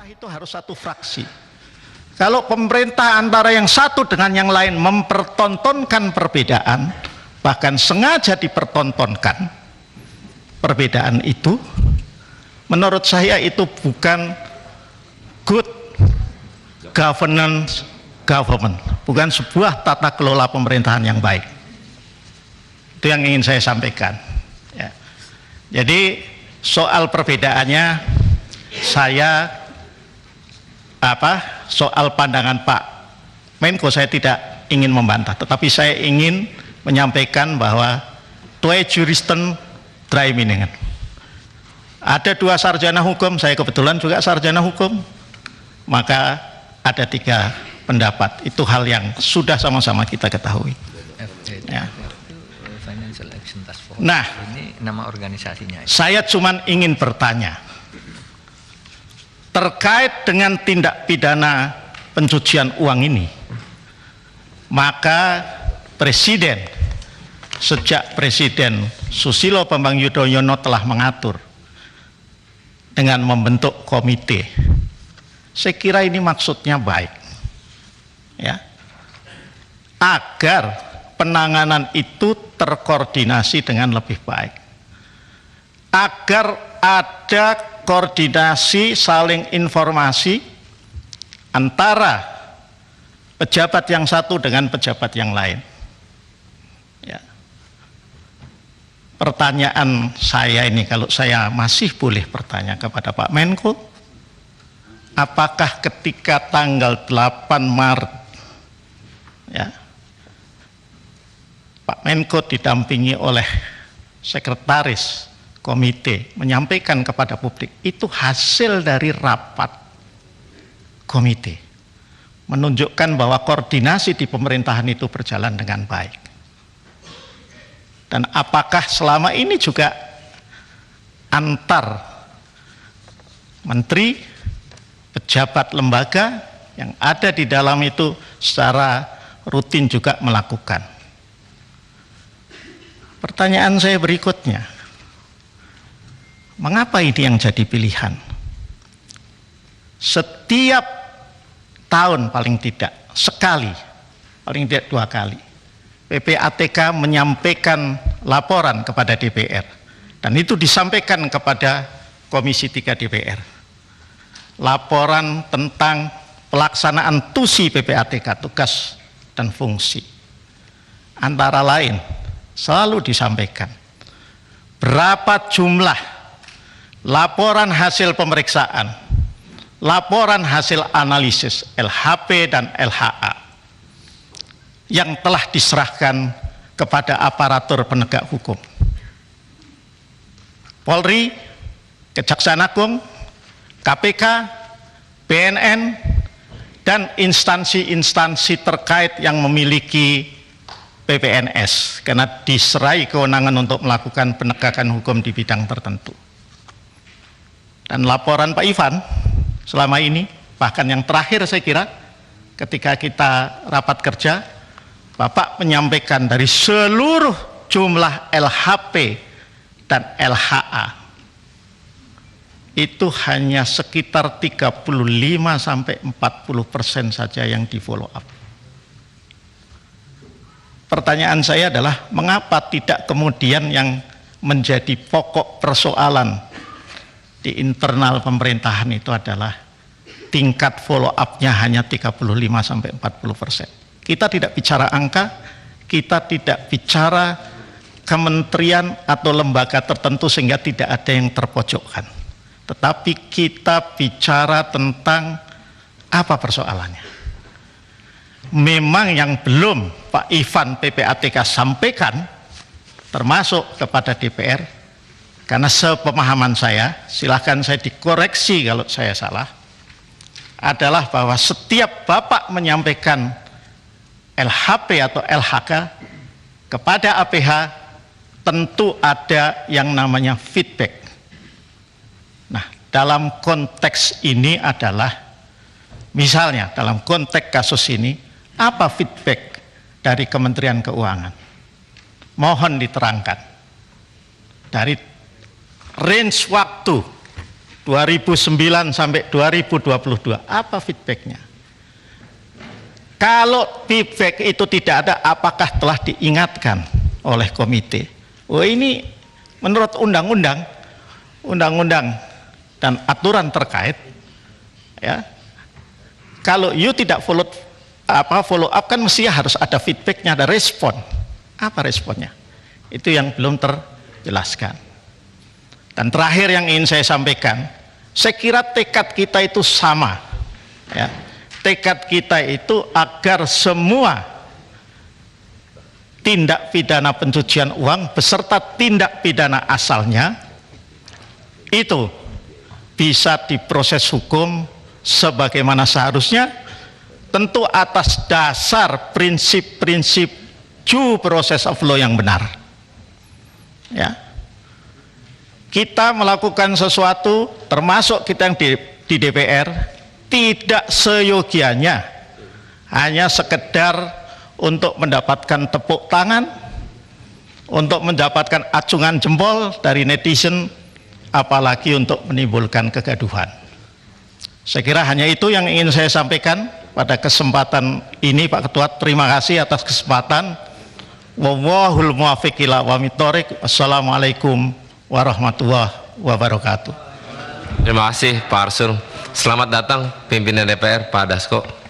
pemerintah itu harus satu fraksi. Kalau pemerintah antara yang satu dengan yang lain mempertontonkan perbedaan, bahkan sengaja dipertontonkan perbedaan itu, menurut saya itu bukan good government, bukan sebuah tata kelola pemerintahan yang baik. Itu yang ingin saya sampaikan. Ya. Jadi soal perbedaannya, soal pandangan Pak Menko saya tidak ingin membantah, tetapi saya ingin menyampaikan bahwa twee juristen drie meningen. Ada dua sarjana hukum, saya kebetulan juga sarjana hukum, maka ada tiga pendapat. Itu hal yang sudah sama-sama kita ketahui. Ya. Nah, ini nama organisasinya. Saya cuma ingin bertanya terkait dengan tindak pidana pencucian uang ini, maka Presiden sejak Presiden Susilo Bambang Yudhoyono telah mengatur dengan membentuk komite. Saya kira ini maksudnya baik, ya, agar penanganan itu terkoordinasi dengan lebih baik, agar ada koordinasi saling informasi antara pejabat yang satu dengan pejabat yang lain. Ya. Pertanyaan saya ini, kalau saya masih boleh bertanya kepada Pak Menko, apakah ketika tanggal 8 Maret ya, Pak Menko didampingi oleh sekretaris komite menyampaikan kepada publik, itu hasil dari rapat komite, menunjukkan bahwa koordinasi di pemerintahan itu berjalan dengan baik. Dan apakah selama ini juga antar menteri, pejabat lembaga yang ada di dalam itu secara rutin juga melakukan? Pertanyaan saya berikutnya, mengapa ini yang jadi pilihan? Setiap tahun paling tidak sekali, paling tidak 2 kali, PPATK menyampaikan laporan kepada DPR, dan itu disampaikan kepada Komisi 3 DPR. Laporan tentang pelaksanaan TUSI PPATK, tugas dan fungsi. Antara lain, selalu disampaikan berapa jumlah laporan hasil pemeriksaan, laporan hasil analisis LHP dan LHA yang telah diserahkan kepada aparatur penegak hukum, Polri, Kejaksaan Agung, KPK, BNN, dan instansi-instansi terkait yang memiliki PPNS, karena diserai kewenangan untuk melakukan penegakan hukum di bidang tertentu. Dan laporan Pak Ivan selama ini, bahkan yang terakhir saya kira ketika kita rapat kerja, Bapak menyampaikan dari seluruh jumlah LHP dan LHA itu hanya sekitar 35–40% saja yang di follow up. Pertanyaan saya adalah, mengapa tidak kemudian yang menjadi pokok persoalan di internal pemerintahan itu adalah tingkat follow up-nya hanya 35–40%. Kita tidak bicara angka, kita tidak bicara kementerian atau lembaga tertentu sehingga tidak ada yang terpojokkan. Tetapi kita bicara tentang apa persoalannya. Memang yang belum Pak Ivan PPATK sampaikan, termasuk kepada DPR, karena sepemahaman saya, silahkan saya dikoreksi kalau saya salah, adalah bahwa setiap Bapak menyampaikan LHP atau LHK kepada APH, tentu ada yang namanya feedback. Nah, dalam konteks ini adalah, misalnya dalam konteks kasus ini, apa feedback dari Kementerian Keuangan? Mohon diterangkan. Dari range waktu 2009 sampai 2022, apa feedbacknya? Kalau feedback itu tidak ada, apakah telah diingatkan oleh komite? Oh, ini menurut undang-undang dan aturan terkait, ya, kalau you tidak follow up kan mesti harus ada feedbacknya, ada respon. Apa responnya? Itu yang belum terjelaskan. Dan terakhir yang ingin saya sampaikan, saya kira tekad kita itu sama, ya. Tekad kita itu agar semua tindak pidana pencucian uang beserta tindak pidana asalnya itu bisa diproses hukum sebagaimana seharusnya, tentu atas dasar prinsip-prinsip due process of law yang benar, ya. Kita melakukan sesuatu, termasuk kita yang di DPR, tidak seyogianya hanya sekedar untuk mendapatkan tepuk tangan, untuk mendapatkan acungan jempol dari netizen, apalagi untuk menimbulkan kegaduhan. Saya kira hanya itu yang ingin saya sampaikan pada kesempatan ini, Pak Ketua. Terima kasih atas kesempatan. Wallahul muwaffiq ila aqwamit thoriq. Wassalamualaikum warahmatullahi wabarakatuh. Terima kasih Pak Arsul. Selamat datang pimpinan DPR Pak Dasko.